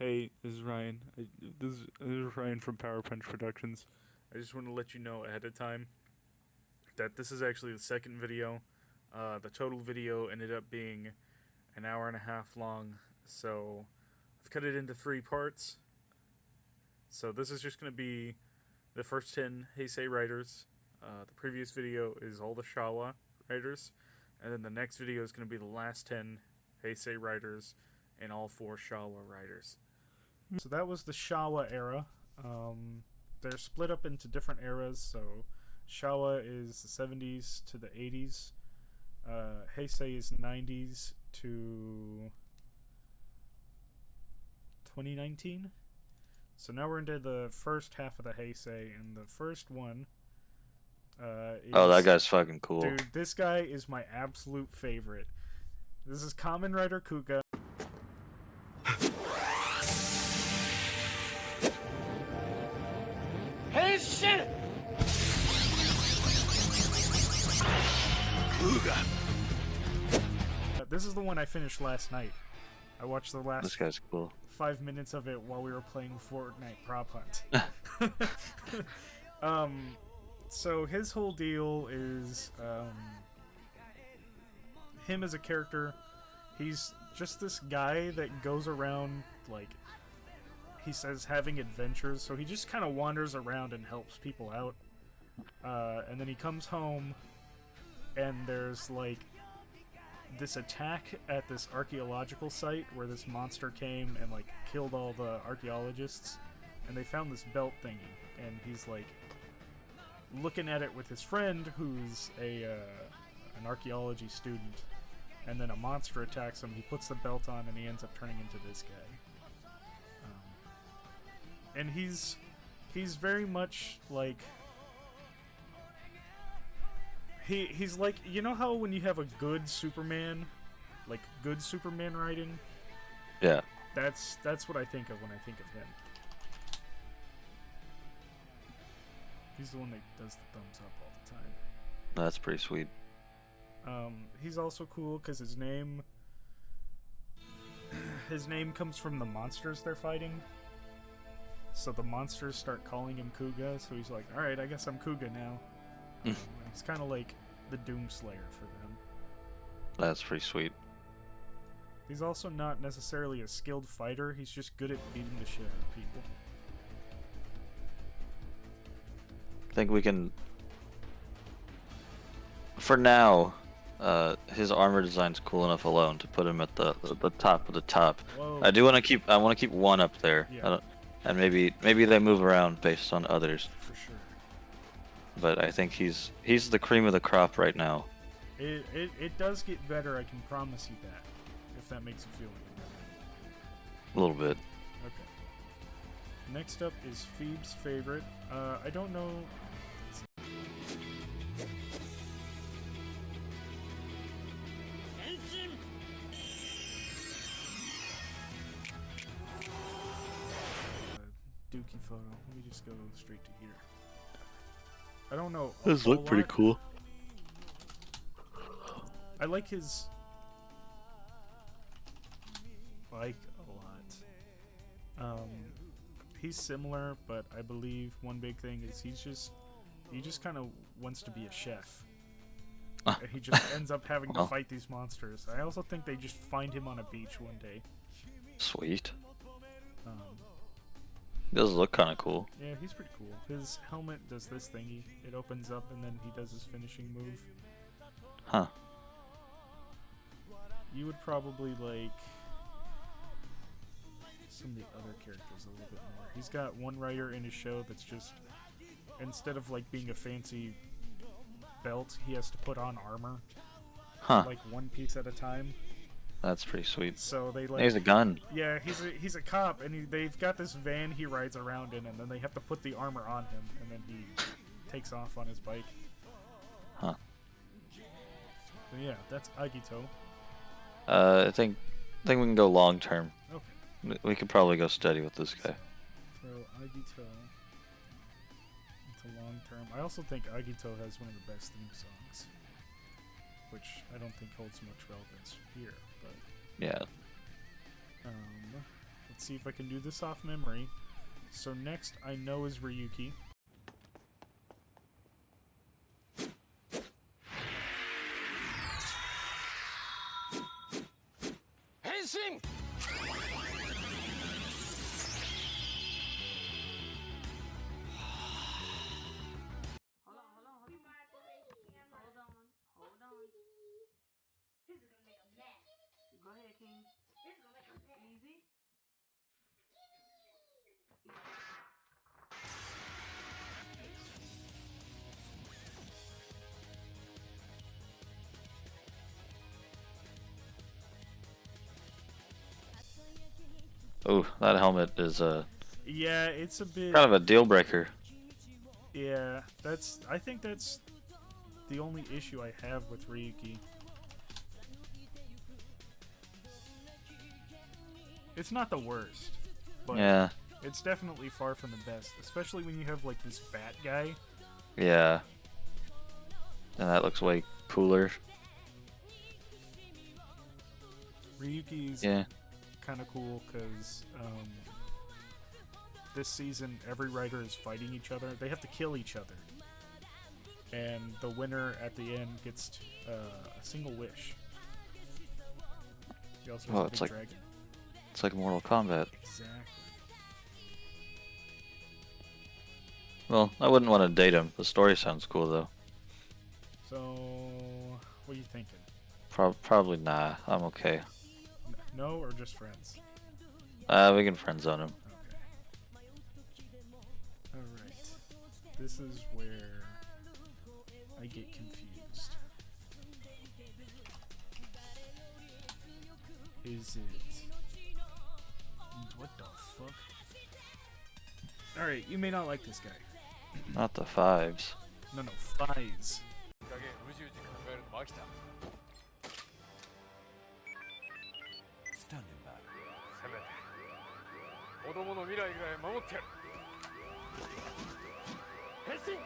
Hey, this is Ryan. This is Ryan from Power Punch Productions. I just want to let you know ahead of time that this is actually the second video. The total video ended up being an hour and a half long, so I've cut it into 3 parts. So this is just going to be the first 10 Heisei writers. The previous video is all the Shawa writers, and then the next video is going to be the last 10 Heisei writers and all 4 Shawa writers. So that was the Shawa era. They're split up into different eras. So Shawa is the 70s to the 80s. Heisei is 90s to 2019. So now we're into the first half of the Heisei, and the first one is... Oh, that guy's fucking cool. Dude, this guy is my absolute favorite. This is Kamen Rider Kuga. Hey, shit! This is the one I finished last night. I watched the last This guy's cool. 5 minutes of it while we were playing Fortnite Prop Hunt. So his whole deal is him as a character. He's just this guy that goes around, like, he says, having adventures. So he just kind of wanders around and helps people out. And then he comes home, and there's, like, this attack at this archaeological site where this monster came and, like, killed all the archaeologists. And they found this belt thingy. And he's, like, looking at it with his friend, who's an archaeology student. And then a monster attacks him. He puts the belt on, and he ends up turning into this guy. And he's very much like... He's like, you know how when you have a good Superman, like good Superman writing? Yeah. That's what I think of when I think of him. He's the one that does the thumbs up all the time. That's pretty sweet. He's also cool because his name comes from the monsters they're fighting. So the monsters start calling him Kuga, so he's like, alright, I guess I'm Kuga now. He's kind of like the Doomslayer for them. That's pretty sweet. He's also not necessarily a skilled fighter, he's just good at beating the shit out of people. I think we can... For now, his armor design's cool enough alone to put him at the top of the top. Whoa. I want to keep one up there. Yeah. And maybe they move around based on others. For sure. But I think he's the cream of the crop right now. It does get better, I can promise you that. If that makes you feel any better. A little bit. Okay. Next up is feeB's favorite. I don't know... Dookie photo. Let me just go straight to here. I don't know. Those look pretty cool. I like his bike a lot. He's similar, but I believe one big thing is he just kind of wants to be a chef. And he just ends up having to fight these monsters. I also think they just find him on a beach one day. Sweet. He does look kind of cool. Yeah, he's pretty cool. His helmet does this thingy. It opens up and then he does his finishing move. Huh. You would probably like some of the other characters a little bit more. He's got one writer in his show that's just, instead of like being a fancy belt, he has to put on armor. Huh. Like one piece at a time. That's pretty sweet. So they like. He's a gun. Yeah, he's a cop, and they've got this van he rides around in, and then they have to put the armor on him, and then he takes off on his bike. Huh. So yeah, that's Agito. I think we can go long term. Okay. We could probably go steady with this guy. Throw Agito into long term. I also think Agito has one of the best theme songs, which I don't think holds much relevance here, but Yeah. Let's see if I can do this off memory. So next I know is Ryuki. Heisi! Hold on. This is gonna make a mess. Go ahead, King. This is gonna make a mess. Easy. Oh, that helmet is Yeah, it's a bit. kind of a deal breaker. Yeah, I think that's the only issue I have with Ryuki. It's not the worst, but Yeah, it's definitely far from the best, especially when you have like this bat guy. yeah. And that looks way cooler. Ryuki's Yeah. kind of cool because this season every writer is fighting each other. They have to kill each other, and the winner at the end gets a single wish. He also has Oh, a it's big like- dragon. It's like Mortal Kombat. Exactly. Well, I wouldn't want to date him. The story sounds cool though. So, what are you thinking? Probably nah. I'm okay. No, or just friends? We can friend zone him. Okay. Alright. This is where I get confused. Is it... What the fuck? Alright, you may not like this guy. Not the fives. No, Fies. 加減うじうじ考えるのも飽きた。せめて子供の未来ぐらい守ってやる。変身。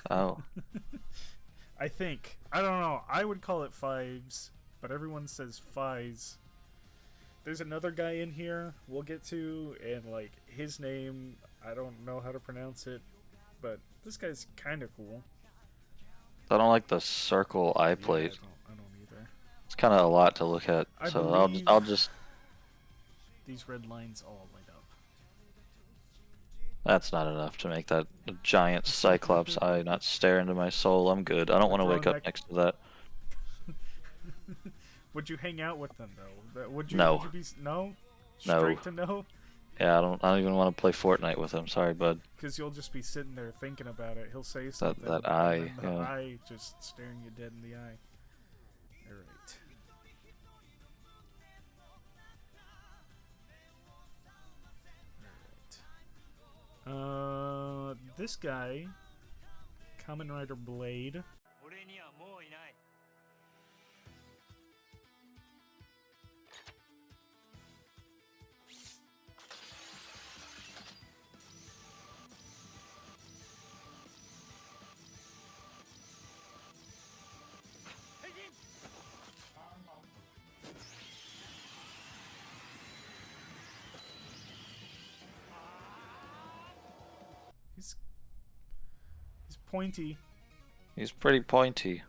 Oh. I think. I don't know. I would call it fives, but everyone says Fies. There's another guy in here we'll get to, and like his name, I don't know how to pronounce it, but this guy's kind of cool. I don't like the circle eye Yeah, plate. I don't either. It's kind of a lot to look at. I So believe- I'll just. These red lines all light up. That's not enough to make that a giant cyclops eye not stare into my soul. I'm good. I don't want to wake up Throwing back- next to that. Would you hang out with them though? Would you? No. Would you be no? No. Straight to no? Yeah, I don't even want to play Fortnite with him. Sorry, bud. Because you'll just be sitting there thinking about it. He'll say something. that and eye, then the yeah. eye just staring you dead in the eye. Alright. Alright. This guy, Kamen Rider Blade. 俺にはもういない He's pointy. He's pretty pointy.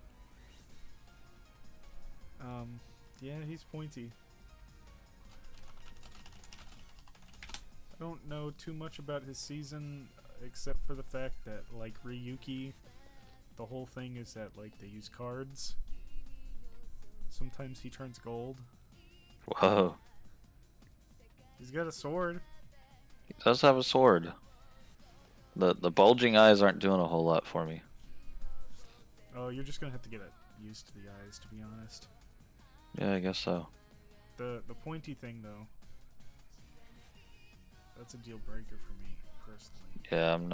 Yeah, he's pointy. I don't know too much about his season, except for the fact that, like, Ryuki, the whole thing is that, like, they use cards. Sometimes he turns gold. Whoa. He's got a sword. He does have a sword. The bulging eyes aren't doing a whole lot for me. Oh, you're just gonna have to get used to the eyes, to be honest. Yeah, I guess so. The pointy thing, though, that's a deal breaker for me, personally. Yeah, I'm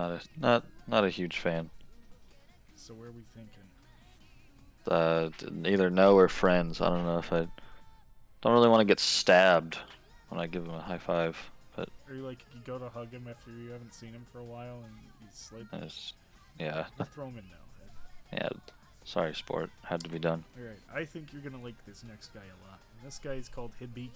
not a huge fan. So where are we thinking? Either no or friends. I don't know if I don't really want to get stabbed when I give him a high five, but Or you, like, you go to hug him after you haven't seen him for a while and he's sleeping. yeah, Throw him in now. yeah. Sorry, sport. Had to be done. Alright, I think you're gonna like this next guy a lot. And this guy is called Hibiki.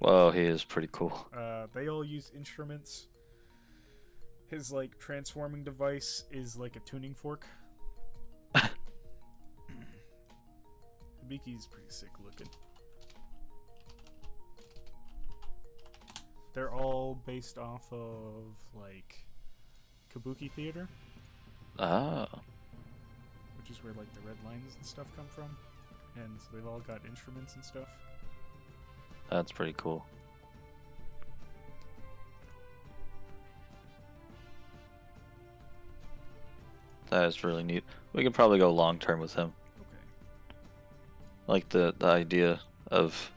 Whoa, he is pretty cool. They all use instruments. His, like, transforming device is like a tuning fork. Hibiki's pretty sick looking. They're all based off of, like, Kabuki theater. Ah. Which is where, like, the red lines and stuff come from. And so they've all got instruments and stuff. That's pretty cool. That is really neat. We could probably go long term with him. Okay. Like the idea of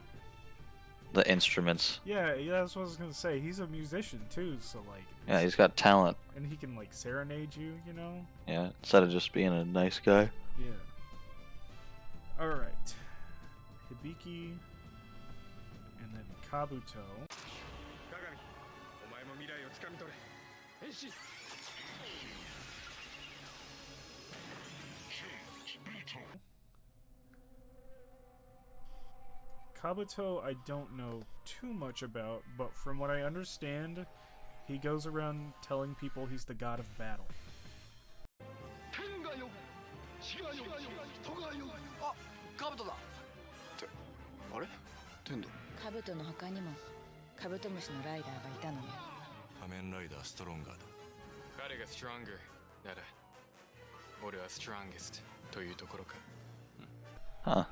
the instruments. Yeah, that's what I was gonna say. He's a musician too, so like. Yeah, he's got talent. And he can like serenade you, you know. Yeah, instead of just being a nice guy. Yeah. All right. Hibiki, and then Kabuto. 鏡お前も未来をつかみ取れ変身 Kabuto, I don't know too much about, but from what I understand, he goes around telling people he's the god of battle. 天が呼ぶ地が呼ぶ人が呼ぶあカブトだってあれ天だカブトの他にもカブトムシのライダーがいたのね仮面ライダーストロンガーだ彼が stronger なら俺は strongest というところか Huh.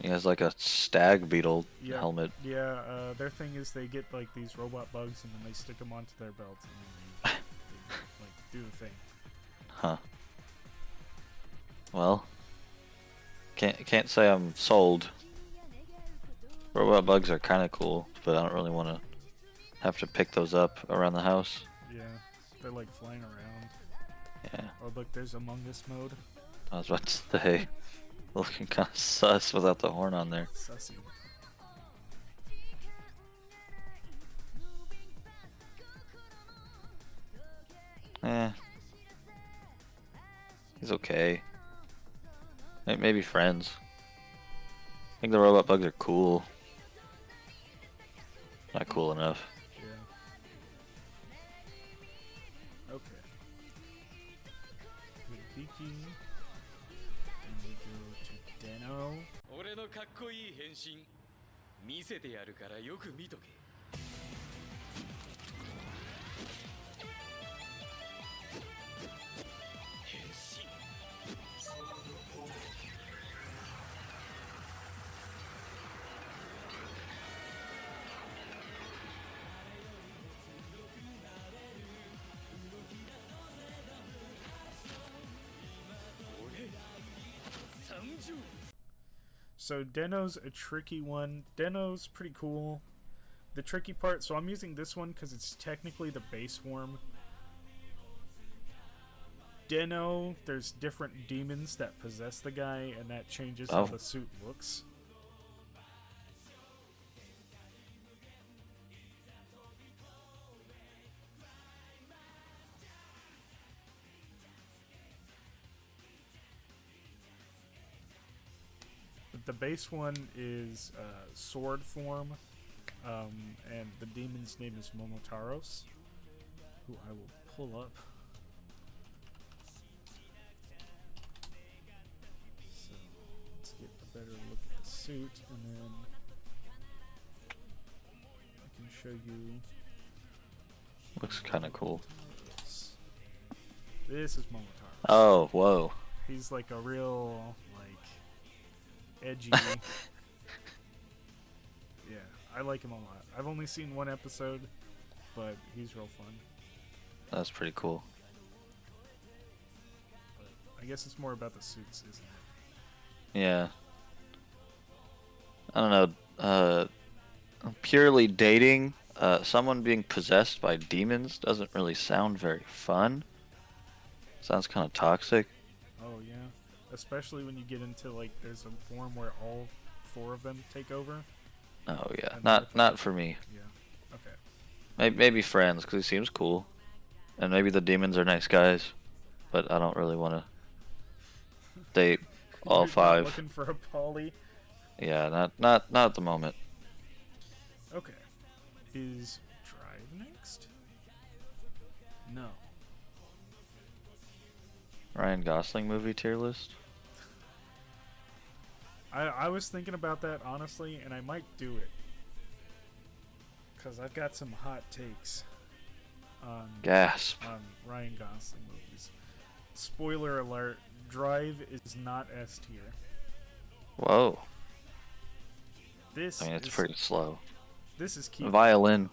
He has like a stag beetle Yeah. helmet. Yeah, their thing is they get like these robot bugs and then they stick them onto their belts and then they like do the thing. Huh. Well, can't say I'm sold. Robot bugs are kind of cool, but I don't really want to have to pick those up around the house. Yeah, they're like flying around. Yeah, Oh look, there's Among Us mode. I was about to say, looking kind of sus without the horn on there. Sussy. Eh, he's okay. Maybe friends. I think the robot bugs are cool. Not cool enough. Yeah. Okay. Hibiki. Then we go to Deno. 俺のかっこいい変身見せてやるからよく見とけ変身 So Deno's a tricky one. Deno's pretty cool. The tricky part, so I'm using this one because it's technically the base form. Deno, there's different demons that possess the guy, and that changes how Oh. the suit looks. The base one is sword form, and the demon's name is Momotaros, who I will pull up. So let's get a better look at the suit, and then I can show you. Looks kind of cool. This is Momotaros. Oh, whoa. He's like a real, like, edgy. Yeah, I like him a lot. I've only seen one episode, but he's real fun. That's pretty cool. But I guess it's more about the suits, isn't it? Yeah. I don't know. Purely dating, someone being possessed by demons doesn't really sound very fun. Sounds kind of toxic. Oh yeah, especially when you get into like there's a form where all 4 of them take over. Oh yeah, And not for me. Yeah. Okay. Maybe friends, because he seems cool, and maybe the demons are nice guys, but I don't really want to date all You're not 5. looking for a poly. Yeah, not at the moment. Okay. Is Drive next? No. Ryan Gosling movie tier list. I was thinking about that honestly, and I might do it. Cause I've got some hot takes on Gasp. Ryan Gosling movies. Spoiler alert: Drive is not S tier. Whoa. This I mean, it's is, pretty slow. This is key. Violin.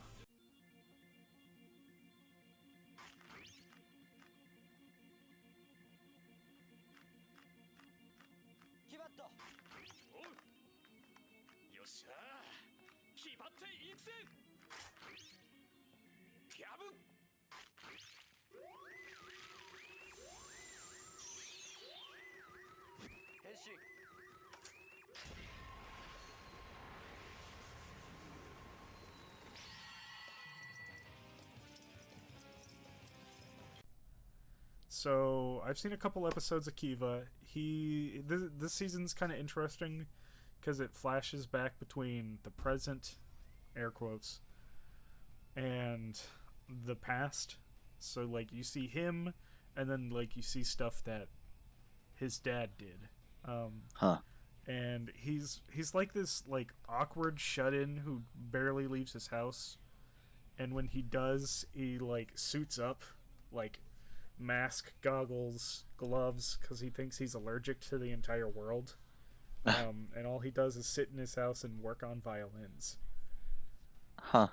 So I've seen a couple episodes of Kiva. This season's kind of interesting because it flashes back between the present, air quotes, and the past. So like you see him, and then like you see stuff that his dad did. Huh. And he's like this like awkward shut-in who barely leaves his house, and when he does, he like suits up, like mask, goggles, gloves, because he thinks he's allergic to the entire world. And all he does is sit in his house and work on violins. Huh.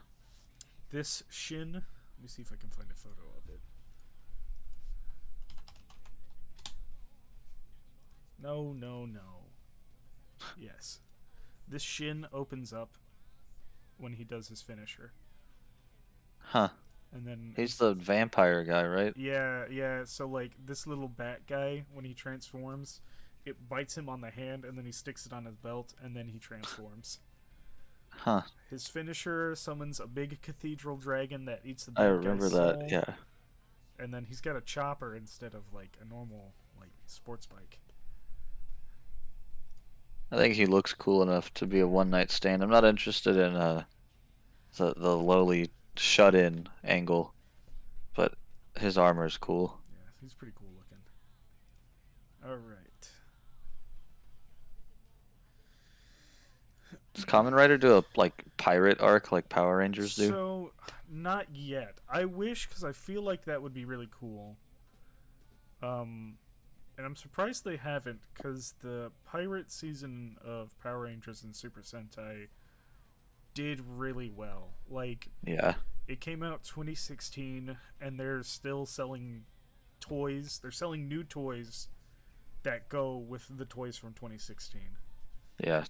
This Shin, let me see if I can find a photo of it. No. Yes. This Shin opens up when he does his finisher. Huh. And then He's the vampire guy, right? Yeah. So like this little bat guy, when he transforms, it bites him on the hand, and then he sticks it on his belt, and then he transforms. Huh. His finisher summons a big cathedral dragon that eats the I bad remember guy's that, soul, yeah. And then he's got a chopper instead of like a normal like sports bike. I think he looks cool enough to be a one-night stand. I'm not interested in the lowly shut-in angle, but his armor is cool. Yeah, he's pretty cool looking. All right. Does Kamen Rider do a like pirate arc like Power Rangers do? So, not yet. I wish, because I feel like that would be really cool. And I'm surprised they haven't, because the pirate season of Power Rangers and Super Sentai did really well. Like, Yeah. it came out 2016, and they're still selling toys. They're selling new toys that go with the toys from 2016. Yeah.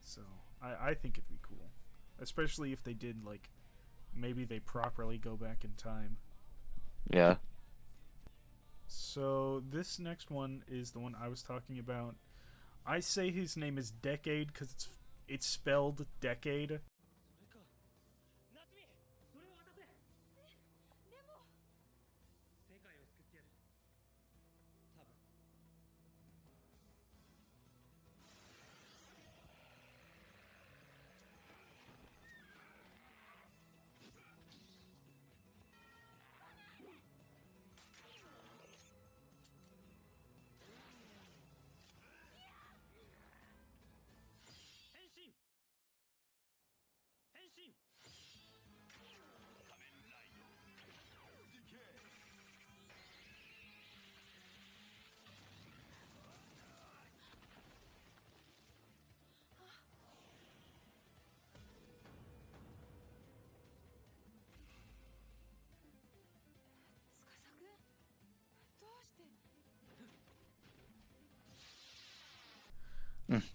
So I think it'd be cool, especially if they did like maybe they properly go back in time. Yeah. So this next one is the one I was talking about. I say his name is Decade because it's spelled decade.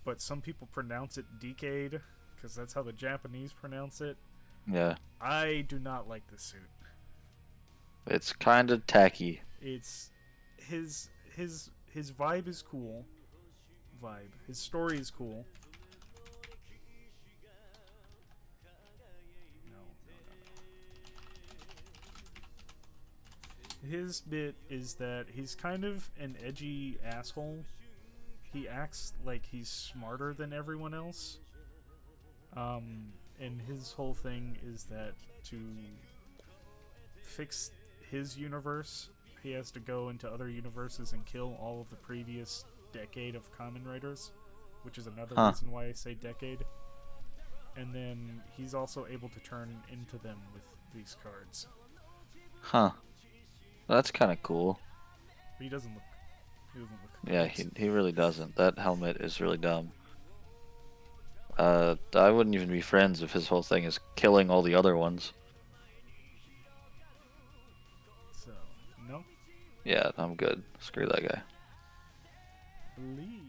but some people pronounce it Decade because that's how the Japanese pronounce it. Yeah. I do not like this suit. It's kind of tacky. It's his vibe is cool. His story is cool. His bit is that he's kind of an edgy asshole. He acts like he's smarter than everyone else. And his whole thing is that to fix his universe, he has to go into other universes and kill all of the previous decade of Kamen Riders, which is another reason why I say decade. And then he's also able to turn into them with these cards. Huh. That's kind of cool. But he doesn't look. Yeah, he really doesn't. That helmet is really dumb. I wouldn't even be friends if his whole thing is killing all the other ones. So, no? Yeah, I'm good. Screw that guy. Leave.